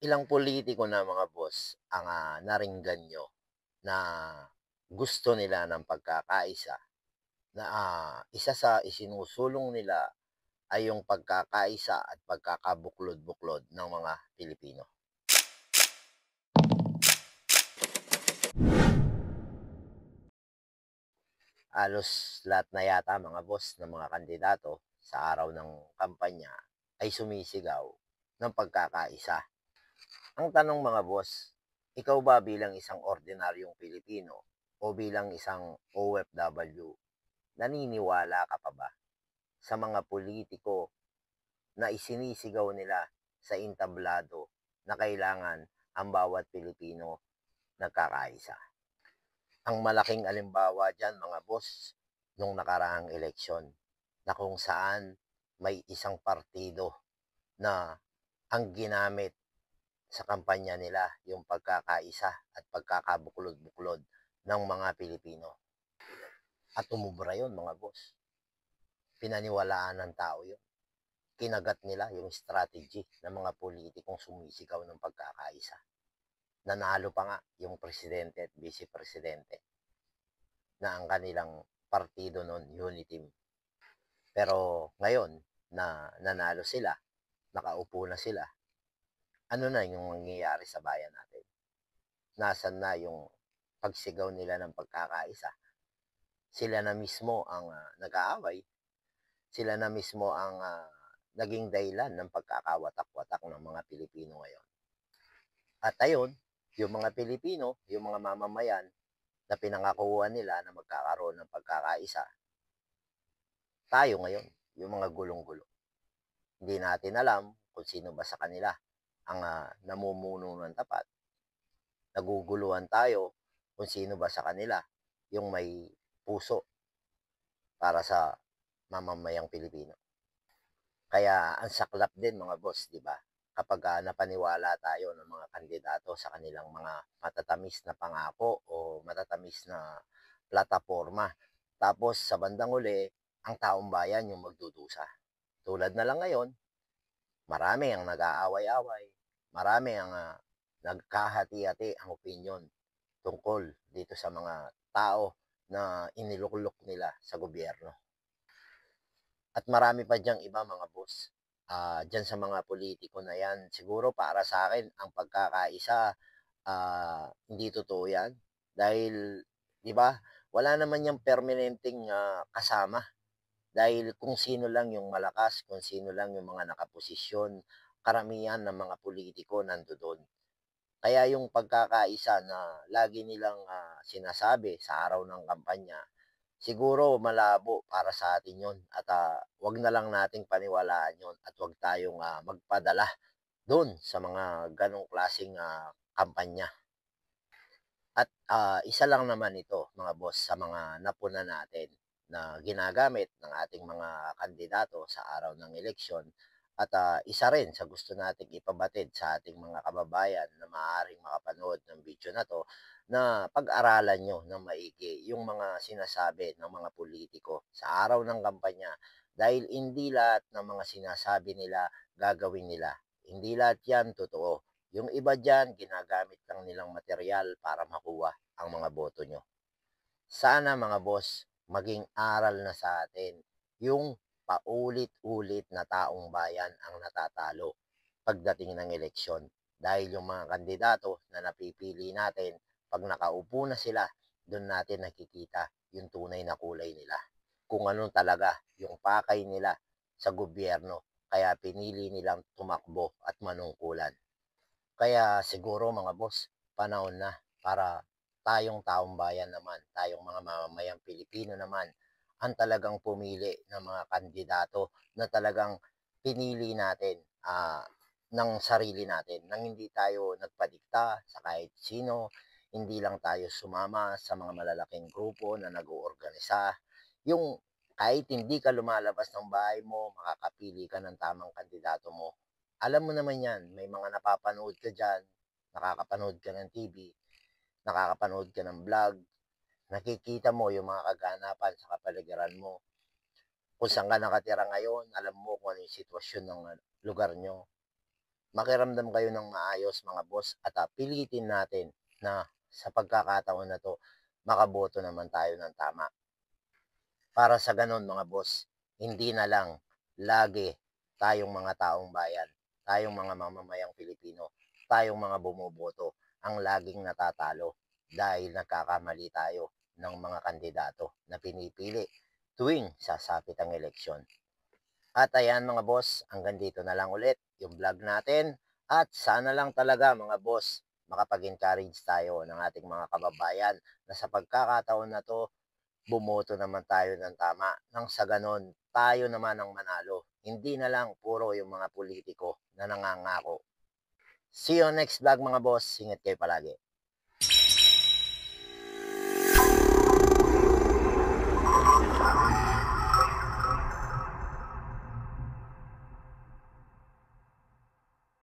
Ilang politiko na mga boss ang, naringgan niyo na gusto nila ng pagkakaisa na, isa sa isinusulong nila ay yung pagkakaisa at pagkakabuklod-buklod ng mga Pilipino? Halos lahat na yata mga boss ng mga kandidato sa araw ng kampanya ay sumisigaw ng pagkakaisa. Ang tanong mga boss, ikaw ba bilang isang ordinaryong Pilipino o bilang isang OFW, naniniwala ka pa ba sa mga politiko na isinisigaw nila sa entablado na kailangan ang bawat Pilipino nagkakaisa? Ang malaking alimbawa diyan mga boss, nung nakaraang eleksyon na kung saan may isang partido na ang ginamit sa kampanya nila yung pagkakaisa at pagkakabuklod-buklod ng mga Pilipino. At umubra yun mga boss. Pinaniwalaan ng tao yun. Kinagat nila yung strategy ng mga politikong sumisigaw ng pagkakaisa. Nanalo pa nga yung presidente at vice-presidente na ang kanilang partido noon, Uniteam. Pero ngayon na nanalo sila, nakaupo na sila, ano na yung nangyayari sa bayan natin? Nasaan na yung pagsigaw nila ng pagkakaisa? Sila na mismo ang nag-aaway, sila na mismo ang naging dahilan ng pagkakawatak-watak ng mga Pilipino ngayon. At ayun, yung mga Pilipino, yung mga mamamayan na pinangakuan nila na magkakaroon ng pagkakaisa, tayo ngayon, yung mga gulong-gulo. Hindi natin alam kung sino ba sa kanila ang namumuno ng tapat. Naguguluhan tayo kung sino ba sa kanila yung may puso para sa mamamayang Pilipino. Kaya ang saklap din mga boss, di ba? Kapag napaniwala tayo ng mga kandidato sa kanilang mga matatamis na pangako o matatamis na plataforma. Tapos sa bandang uli, ang taong bayan yung magdudusa. Tulad na lang ngayon, marami ang nag-aaway-away, marami ang nagkahati-hati ang opinion tungkol dito sa mga tao na iniluklok nila sa gobyerno. At marami pa diyang iba mga boss. Diyan sa mga politiko na yan, siguro para sa akin, ang pagkakaisa, hindi totoo yan. Dahil, di ba, wala naman yung permanenteng kasama. Dahil kung sino lang yung malakas, kung sino lang yung mga nakaposisyon, karamihan ng mga politiko nandoon. Kaya yung pagkakaisa na lagi nilang sinasabi sa araw ng kampanya, siguro malabo para sa atin yon at wag na lang nating paniwalaan yon at wag tayong magpadala doon sa mga ganong klaseng kampanya. At isa lang naman ito mga boss sa mga napuna natin na ginagamit ng ating mga kandidato sa araw ng eleksyon at isa rin sa gusto nating ipabatid sa ating mga kababayan na maaaring makapanood ng video na to na pag-aralan nyo ng maigi yung mga sinasabi ng mga politiko sa araw ng kampanya dahil hindi lahat ng mga sinasabi nila gagawin nila. Hindi lahat yan totoo. Yung iba dyan, ginagamit lang nilang material para makuha ang mga boto nyo. Sana mga boss, maging aral na sa atin yung paulit-ulit na taong bayan ang natatalo pagdating ng eleksyon. Dahil yung mga kandidato na napipili natin, pag nakaupo na sila, doon natin nakikita yung tunay na kulay nila. Kung ano talaga yung pakay nila sa gobyerno. Kaya pinili nilang tumakbo at manungkulan. Kaya siguro mga boss, panahon na para tayong taong bayan naman, tayong mga mamamayang Pilipino naman, ang talagang pumili ng mga kandidato na talagang pinili natin ng sarili natin, nang hindi tayo nagpadikta sa kahit sino, hindi lang tayo sumama sa mga malalaking grupo na nag-oorganisa. Yung kahit hindi ka lumalabas ng bahay mo, makakapili ka ng tamang kandidato mo. Alam mo naman yan, may mga napapanood ka dyan, nakakapanood ka ng TV, nakakapanood ka ng vlog, nakikita mo yung mga kaganapan sa kapaligiran mo. Kung saan ka nakatira ngayon, alam mo kung ano yung sitwasyon ng lugar nyo. makiramdam kayo ng maayos mga boss at pilitin natin na sa pagkakataon na 'to makaboto naman tayo ng tama. Para sa gano'n mga boss, hindi na lang lagi tayong mga taong bayan, tayong mga mamamayang Pilipino, tayong mga bumoboto ang laging natatalo dahil nagkakamali tayo ng mga kandidato na pinipili tuwing sasapit ang eleksyon. At ayan mga boss, hanggang dito na lang ulit yung vlog natin at sana lang talaga mga boss makapag-encourage tayo ng ating mga kababayan na sa pagkakataon na 'to bumoto naman tayo ng tama nang sa gano'n tayo naman ang manalo. Hindi na lang puro yung mga politiko na nangangako. See you next vlog mga boss. Ingat kayo palagi.